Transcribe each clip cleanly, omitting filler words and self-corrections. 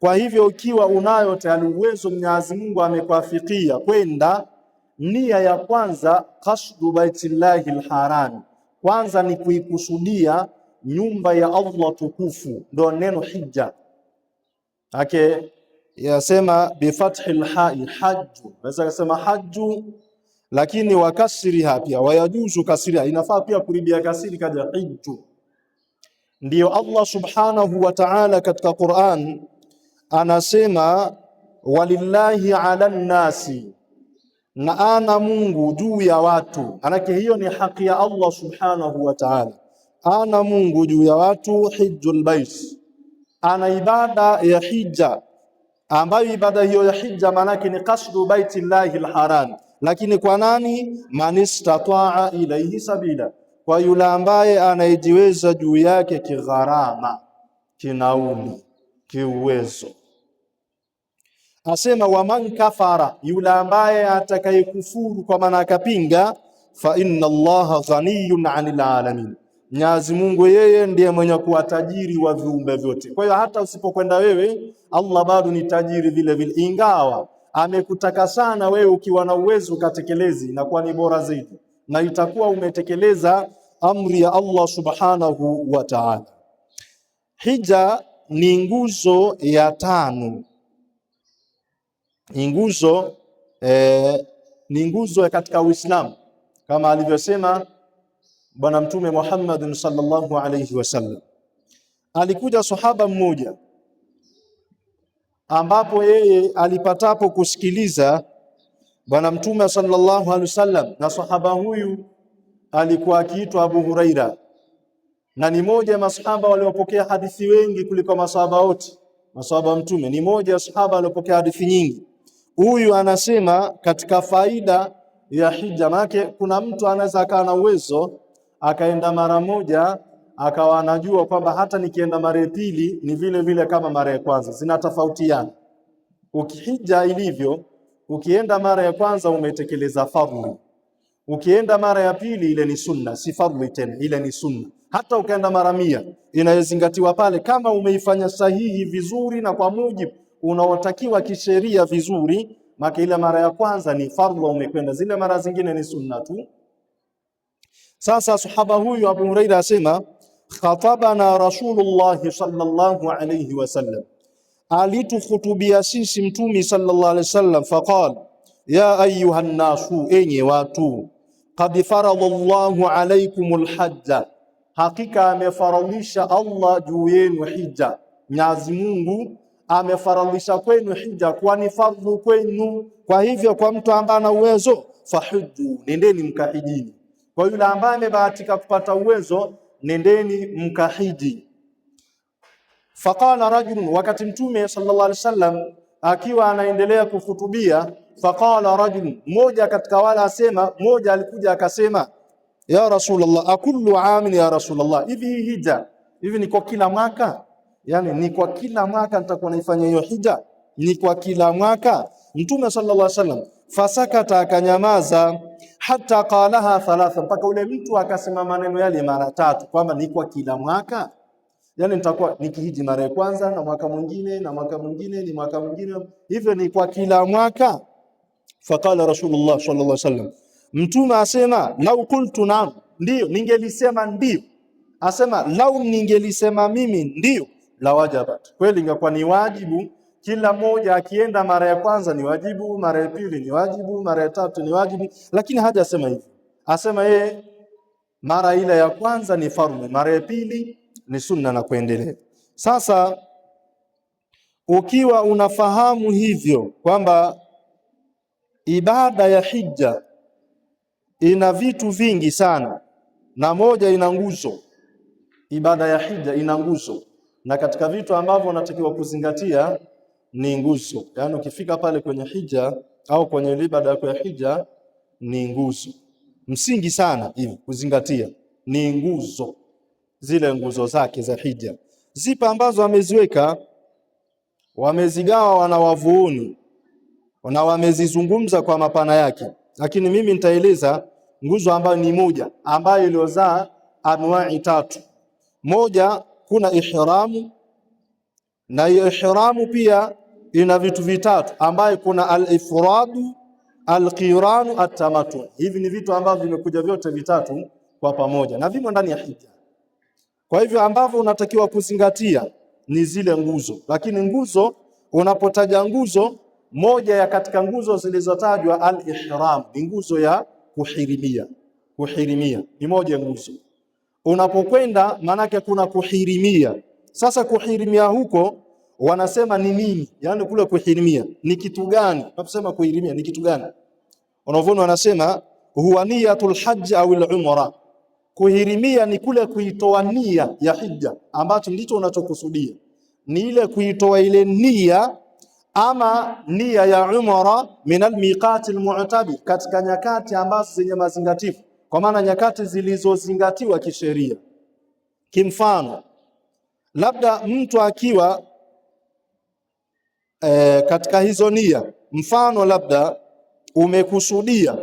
Kwa hivyo ukiwa unayo tayari uwezo, Mwenyezi Mungu amekuafikia kwenda, nia ya kwanza qasdu baitillahi alharam, kwanza ni kuikusudia nyumba ya Allah tukufu, ndio neno hija ake yasema bifathi alhai hajju, naweza kusema hajju, lakini wakasriha pia wayajuzu kasriha, inafaa pia kuribia kasiri kaja hijju. Ndio Allah subhanahu wa ta'ala katika Qur'an anasema walillahi ala nnasi, na ana Mungu juu ya watu. Manake hiyo ni haki ya Allah subhanahu wa ta'ala, ana Mungu juu ya watu. Hijjul bait, ana ibada ya hija, ambayo ibada hiyo ya hija manake ni qasdu baitillahi alharam. Lakini kwa nani? Man istataa ilayhi sabila, kwa yule ambaye anayejiweza juu yake kigharama, kinauli, kiuwezo. Asema waman kafara, yule ambaye atakayekufuru kwa maana akapinga, fa inna Allaha ghaniyun 'anil alamin, Mwenyezi Mungu yeye ndiye mwenye kuwa tajiri wa viumbe vyote. Kwa hiyo hata usipokwenda wewe, Allah bado ni tajiri vile vile, ingawa amekutaka sana wewe ukiwa na uwezo ukatekelezi, inakuwa ni bora zaidi, na itakuwa umetekeleza amri ya Allah subhanahu wa ta'ala. Hija ni nguzo ya tano, ni nguzo katika Uislamu, kama alivyosema Bwana Mtume Muhammad sallallahu alayhi wasallam. Alikuja sahaba mmoja ambapo yeye alipatapo kusikiliza Bwana Mtume sallallahu alayhi wasallam, na sahaba huyu alikuwa akiitwa Abu Huraira, na ni moja ya masahaba waliopokea hadithi wengi kuliko masahaba wote. Masahaba Mtume ni moja ya sahaba waliopokea hadithi nyingi. Huyu anasema katika faida ya hija, maana kuna mtu anaweza akawa na uwezo akaenda mara moja akawa anajua kwamba hata nikienda mara ya pili ni vile vile kama mara ya kwanza, zinatofautiana. Ukihija ilivyo, ukienda mara ya kwanza umetekeleza fardhi, ukienda mara ya pili ile ni sunna, si fardhi tena, ile ni sunna. Hata ukaenda mara 100 inayozingatiwa pale, kama umeifanya sahihi vizuri na kwa mujibu unaotakiwa kisheria vizuri, maka ile mara ya kwanza ni fardhi umekwenda, zile mara zingine ni sunna tu. Sasa sahaba huyu Abu Huraira asema khatabana Rasulullah sallallahu alayhi wasallam, alitukhutubia sisi Mtume sallallahu alayhi wasallam, faqala ya ayuha nasu, enye watu, qad faradallahu alaykumul hajja, hakika amefaradhisha Allah juu yenu hija. Mwenyezi Mungu amefaradhisha kwenu hija, kwani fardhu kwenu. Kwa hivyo kwa mtu ambaye ana uwezo, fahujju, nendeni mkahijini. Kwa yule ambaye amebahatika kupata uwezo, nendeni mkahiji. Faqala rajulun, wakati Mtume sallallahu alaihi wasallam akiwa anaendelea kuhutubia, faqala rajulun, mmoja katika wale asema, mmoja alikuja akasema, ya Rasulullah, akullu amin ya Rasulullah, hivi hija hivi ni kwa kila mwaka? Yani ni kwa kila mwaka nitakuwa naifanya hiyo hija? Ni kwa kila mwaka? Mtume sallallahu alaihi wasallam fasakata, akanyamaza, hata qalaha thalatha, mpaka ule mtu akasema maneno yale mara 3, kwamba ni kwa kila mwaka. Yani nitakuwa nikihiji mara ya kwanza na mwaka mwingine na mwaka mwingine ni mwaka mwingine, hivyo ni kwa kila mwaka. Faqala Rasulullah sallallahu alaihi wasallam, Mtume asema lau qultu naam, ndio ningelisema ndio. Asema lau ningelisema mimi ndio, la wajabat, kweli ingekuwa ni wajibu. Kila mmoja akienda mara ya kwanza ni wajibu, mara ya pili ni wajibu, mara ya tatu ni wajibu. Lakini hajasema hivyo, asema yeye mara ile ya kwanza ni fardhu, mara ya pili ni sunna na kuendelea. Sasa ukiwa unafahamu hivyo kwamba ibada ya hija ina vitu vingi sana, na moja ina nguzo. Ibada ya hija ina nguzo, na katika vitu ambavyo unatakiwa kuzingatia ni nguzo. Yani ukifika pale kwenye hija au kwenye ibada yako ya hija, ni nguzo msingi sana hivi kuzingatia, ni nguzo. Zile nguzo zake za hija zipa ambazo wameziweka, wamezigawa wanawavuoni na wamezizungumza kwa mapana yake, lakini mimi nitaeleza nguzo ambayo ni moja, ambayo iliozaa anwai 3. Moja, kuna ihramu, Na ihramu pia ina vitu vitatu, ambayo kuna al-ifradu, al-qiranu, at-tamattu. Hivi ni vitu ambavyo vimekuja vyote vitatu kwa pamoja na vimo ndani ya hija. Kwa hivyo ambavyo unatakiwa kuzingatia ni zile nguzo, lakini nguzo, unapotaja nguzo, moja ya katika nguzo zilizotajwa al-ihram ni nguzo ya kuhirimia. Kuhirimia ni moja nguzo. Unapokwenda manake kuna kuhirimia. Sasa kuhirimia huko wanasema ni nini? Yaani kule kuhirimia ni kitu gani? Unaposema kuhirimia ni kitu gani? Wanavona wanasema huwa niyatul hajj au al-umra. Kuhirimia ni kule kuitoa nia ya hija, ambacho ndicho unachokusudia. Ni ile kuitoa ile nia ama nia ya umra min al-miqat al-mu'tabi, katika nyakati ambazo zenye mazingatifu, kwa maana nyakati zilizozingatiwa kisheria. Kimfano, labda mtu akiwa katika hizo nia, mfano labda umekusudia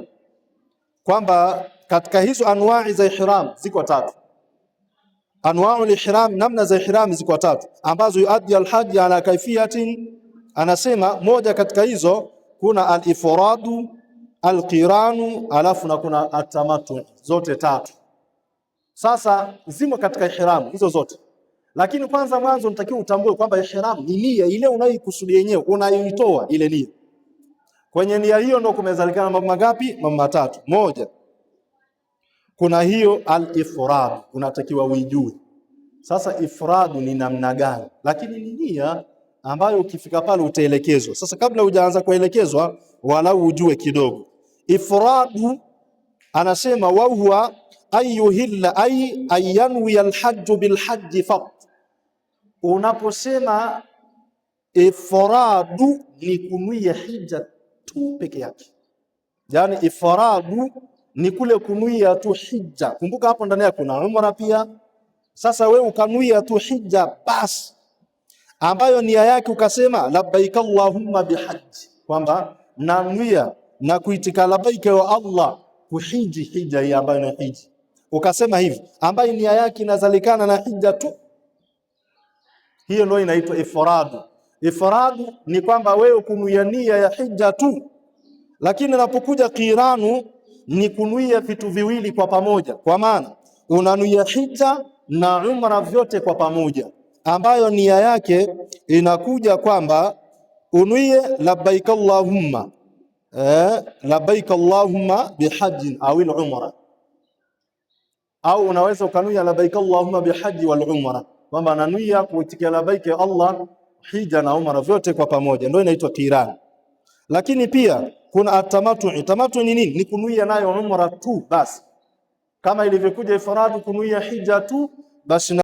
kwamba katika hizo anwa'i za ihram ziko tatu. Anwa'ul ihram, namna za ihram ziko tatu, ambazo yuaddi al-hajj ala kaifiyatin. Anasema moja katika hizo kuna al-ifradu, al-qiranu, alafu na kuna at-tamattu. Zote tatu sasa zimo katika ihram hizo zote. Lakini kwanza mwanzo nitakiwa utambue kwamba ihram ni nia ile unayoikusudia yenyewe, unayoitoa ile nia. Kwenye nia hiyo ndio kumezalikana mambo mangapi? Mambo matatu. Moja, kuna hiyo al-ifrad, unatakiwa uijue. Sasa ifradu ni namna gani? Lakini ni nia ambayo ukifika pale utaelekezwa. Sasa kabla hujaanza kuelekezwa, walau ujue kidogo. Ifradu anasema wa huwa ayuhilla ayanwi al-hajj bil-hajj faqat. Unaposema ifradu ni kunuia hija tu peke yake. Yani ifradu ni kule kunuia tu hija. Kumbuka hapo ndani yake kuna umra pia. Sasa wewe ukanuia tu hija basi, ambayo nia yake ukasema labbaik allahumma bihaji, kwamba nanuia na kuitika labbaik ya Allah kuhiji hija hii ambayo ni hiji. Ukasema hivi, ambayo nia yake inazalikana na hija tu, hiyo ndio inaitwa ifradu. Ifradu ni kwamba wewe kunuia nia ya hija tu. Lakini unapokuja qiranu ni kunuia vitu viwili kwa pamoja, kwa maana unanuia hija na umra vyote kwa pamoja, ambayo nia yake inakuja kwamba unuie labbaik allahumma labbaik allahumma bihajjin au al-umra, au unaweza ukanuia labbaik allahumma bihajji wal umra, kwamba nanuia kuitikia labbaik ya Allah hija na umra vyote kwa pamoja, ndio inaitwa qiran. Lakini pia kuna at-tamattu. Tamattu ni nini? Ni kunuia nayo umra tu basi, kama ilivyokuja ifradu kunuia hija tu basi.